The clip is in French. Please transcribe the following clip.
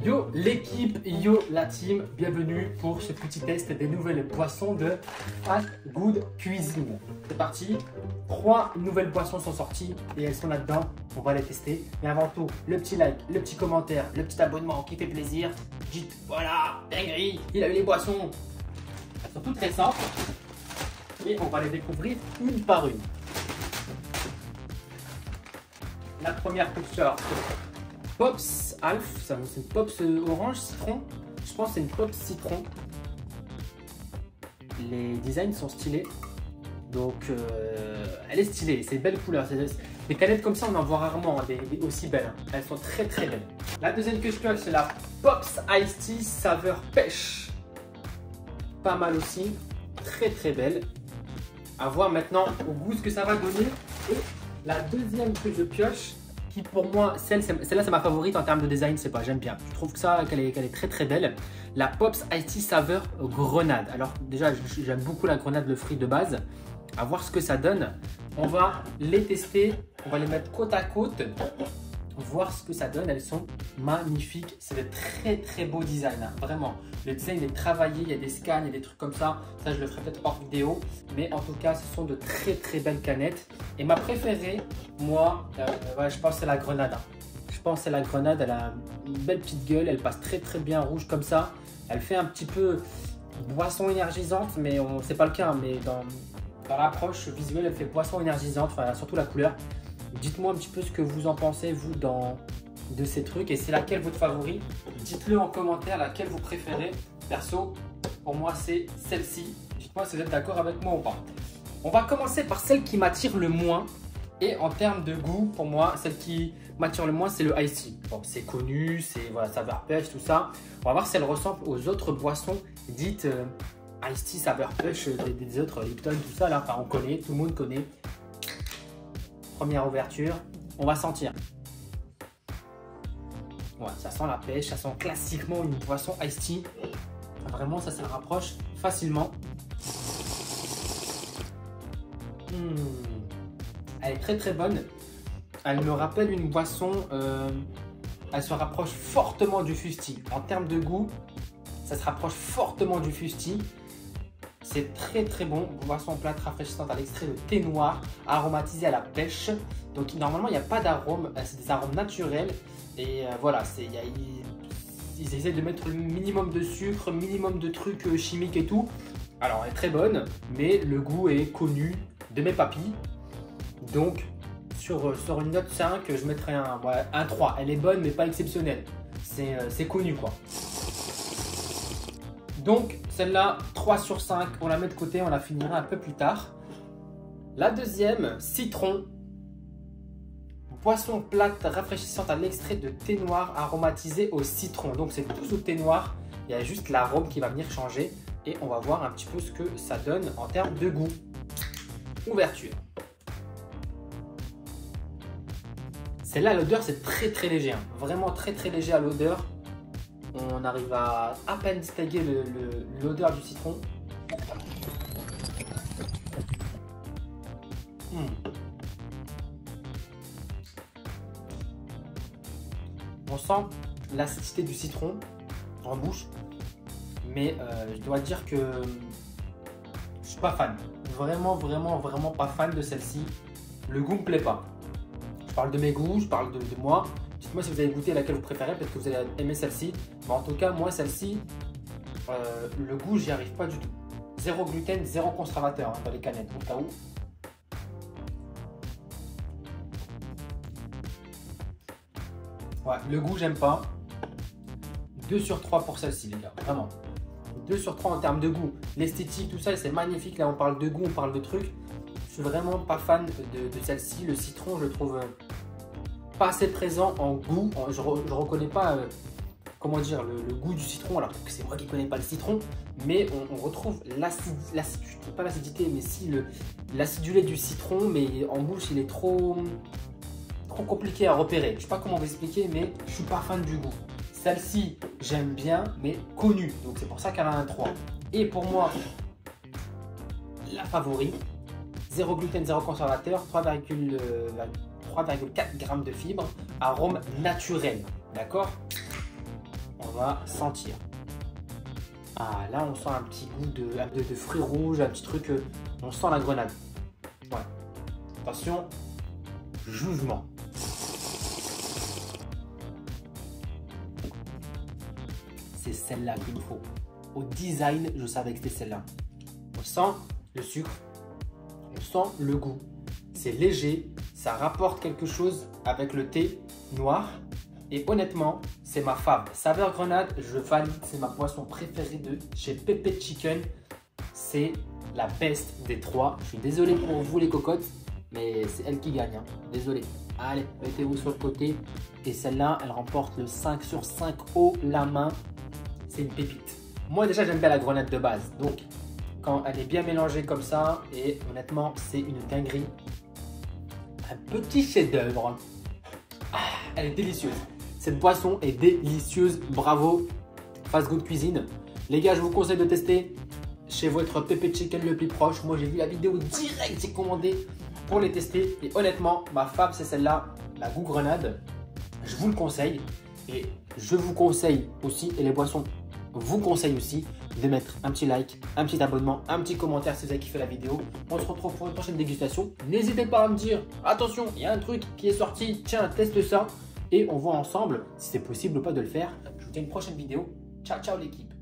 Yo l'équipe, yo la team, bienvenue pour ce petit test des nouvelles boissons de Fast Good Cuisine. C'est parti, 3 nouvelles boissons sont sorties et elles sont là-dedans, on va les tester. Mais avant tout, le petit like, le petit commentaire, le petit abonnement qui fait plaisir. Dites voilà, dinguerie, il a eu les boissons. Elles sont toutes récentes et on va les découvrir une par une. La première picture. Pops Alf, c'est une Pops orange citron. Je pense que c'est une Pops citron. Les designs sont stylés. Donc elle est stylée, c'est une belle couleur. Des canettes comme ça, on en voit rarement des aussi belles. Elles sont très très belles. La deuxième que je pioche, c'est la Pops Iced Tea saveur pêche. Pas mal aussi. Très très belle. À voir maintenant au goût ce que ça va donner. Et la deuxième que je pioche, qui pour moi, celle-là c'est ma favorite en termes de design, c'est pas, j'aime bien. Je trouve que qu'elle est très très belle. La Pops Iced Tea saveur grenade. Alors déjà, j'aime beaucoup la grenade, le fruit de base. À voir ce que ça donne. On va les tester, on va les mettre côte à côte, voir ce que ça donne. Elles sont magnifiques. C'est de très très beau design, hein. Vraiment. Le design est travaillé, il y a des scans, il y a des trucs comme ça. Ça, je le ferai peut-être hors vidéo. Mais en tout cas, ce sont de très très belles canettes. Et ma préférée, moi, ouais, je pense que c'est la grenade, hein. Je pense que c'est la grenade. Elle a une belle petite gueule. Elle passe très très bien rouge comme ça. Elle fait un petit peu boisson énergisante, mais c'est pas le cas. Mais dans l'approche visuelle, elle fait boisson énergisante. Enfin, surtout la couleur. Dites-moi un petit peu ce que vous en pensez, vous, de ces trucs. Et c'est laquelle votre favori? Dites-le en commentaire, laquelle vous préférez. Perso, pour moi, c'est celle-ci. Dites-moi si vous êtes d'accord avec moi ou pas. On va commencer par celle qui m'attire le moins. Et en termes de goût, pour moi, celle qui m'attire le moins, c'est le Iced Tea. Bon, c'est connu, c'est voilà, saveur pêche, tout ça. On va voir si elle ressemble aux autres boissons dites Iced Tea, saveur pêche, des autres Lipton, tout ça. Là, enfin, on connaît, tout le monde connaît. Première ouverture, on va sentir. Ouais, ça sent la pêche, ça sent classiquement une boisson Iced Tea. Vraiment, ça se rapproche facilement. Elle est très très bonne. Elle me rappelle une boisson, elle se rapproche fortement du Fusti. En termes de goût, ça se rapproche fortement du Fusti. C'est très très bon. Boisson plate rafraîchissante à l'extrait de thé noir, aromatisé à la pêche. Donc normalement, il n'y a pas d'arôme, c'est des arômes naturels. Et voilà, ils essaient de mettre le minimum de sucre, minimum de trucs chimiques et tout. Alors, elle est très bonne, mais le goût est connu de mes papilles. Donc, sur une note 5, je mettrais un 3. Elle est bonne, mais pas exceptionnelle. C'est connu, quoi. Donc, celle-là, 3 sur 5. On la met de côté, on la finira un peu plus tard. La deuxième, citron. Boisson plate rafraîchissante à l'extrait de thé noir aromatisé au citron. Donc, c'est tout sous thé noir. Il y a juste l'arôme qui va venir changer. Et on va voir un petit peu ce que ça donne en termes de goût. Ouverture. Celle-là, l'odeur, c'est très très léger, hein. Vraiment très très léger à l'odeur. On arrive à peine distinguer l'odeur du citron. On sent l'acidité du citron en bouche. Mais je dois dire que je suis pas fan. Vraiment, vraiment, vraiment pas fan de celle-ci. Le goût me plaît pas. Je parle de mes goûts, je parle de moi. Dites-moi si vous avez goûté laquelle vous préférez, peut-être que vous allez aimer celle-ci. Mais en tout cas, moi, celle-ci, le goût, j'y arrive pas du tout. Zéro gluten, zéro conservateur, hein, dans les canettes, au cas où. Ouais, le goût, j'aime pas. 2 sur 3 pour celle-ci, les gars, vraiment. 2 sur 3 en termes de goût. L'esthétique, tout ça, c'est magnifique. Là, on parle de goût, on parle de trucs. Je suis vraiment pas fan de celle-ci. Le citron, je le trouve pas assez présent en goût. Je reconnais pas, comment dire, le goût du citron. Alors que c'est moi qui connais pas le citron. Mais on retrouve l'acidité, pas l'acidité, mais si l'acidulé du citron. Mais en bouche, il est trop compliqué à repérer. Je sais pas comment vous expliquer, mais je suis pas fan du goût. Celle-ci, j'aime bien, mais connue. Donc c'est pour ça qu'elle a un 3. Et pour moi, la favorite. 0 gluten, 0 conservateur, 3,4 g de fibres, arôme naturel. D'accord? on va sentir. Ah, là, on sent un petit goût de fruits rouges, un petit truc. On sent la grenade. Ouais. Attention, jugement. C'est celle-là qu'il me faut. Au design, je savais que c'était celle-là. On sent le sucre, on sent le goût. C'est léger, ça rapporte quelque chose avec le thé noir. Et honnêtement, c'est ma fave. Saveur grenade, je valide, c'est ma boisson préférée de chez Pepe Chicken. C'est la best des trois. Je suis désolé pour vous les cocottes, mais c'est elle qui gagne. Hein. Désolé. Allez, mettez-vous sur le côté. Et celle-là, elle remporte le 5 sur 5 haut la main. C'est une pépite. Moi déjà, j'aime bien la grenade de base. Donc, quand elle est bien mélangée comme ça, et honnêtement, c'est une dinguerie. Un petit chef-d'œuvre. Ah, elle est délicieuse. Cette boisson est délicieuse. Bravo, Fast Good Cuisine. Les gars, je vous conseille de tester chez votre Pepe Chicken le plus proche. Moi, j'ai vu la vidéo direct, j'ai commandé pour les tester. Et honnêtement, ma fave, c'est celle-là, la goût grenade. Je vous le conseille. Et je vous conseille aussi, et les boissons vous conseillent aussi, de mettre un petit like, un petit abonnement, un petit commentaire si vous avez kiffé la vidéo. On se retrouve pour une prochaine dégustation. N'hésitez pas à me dire, attention, il y a un truc qui est sorti, tiens, teste ça. Et on voit ensemble si c'est possible ou pas de le faire. Je vous dis à une prochaine vidéo. Ciao, ciao l'équipe.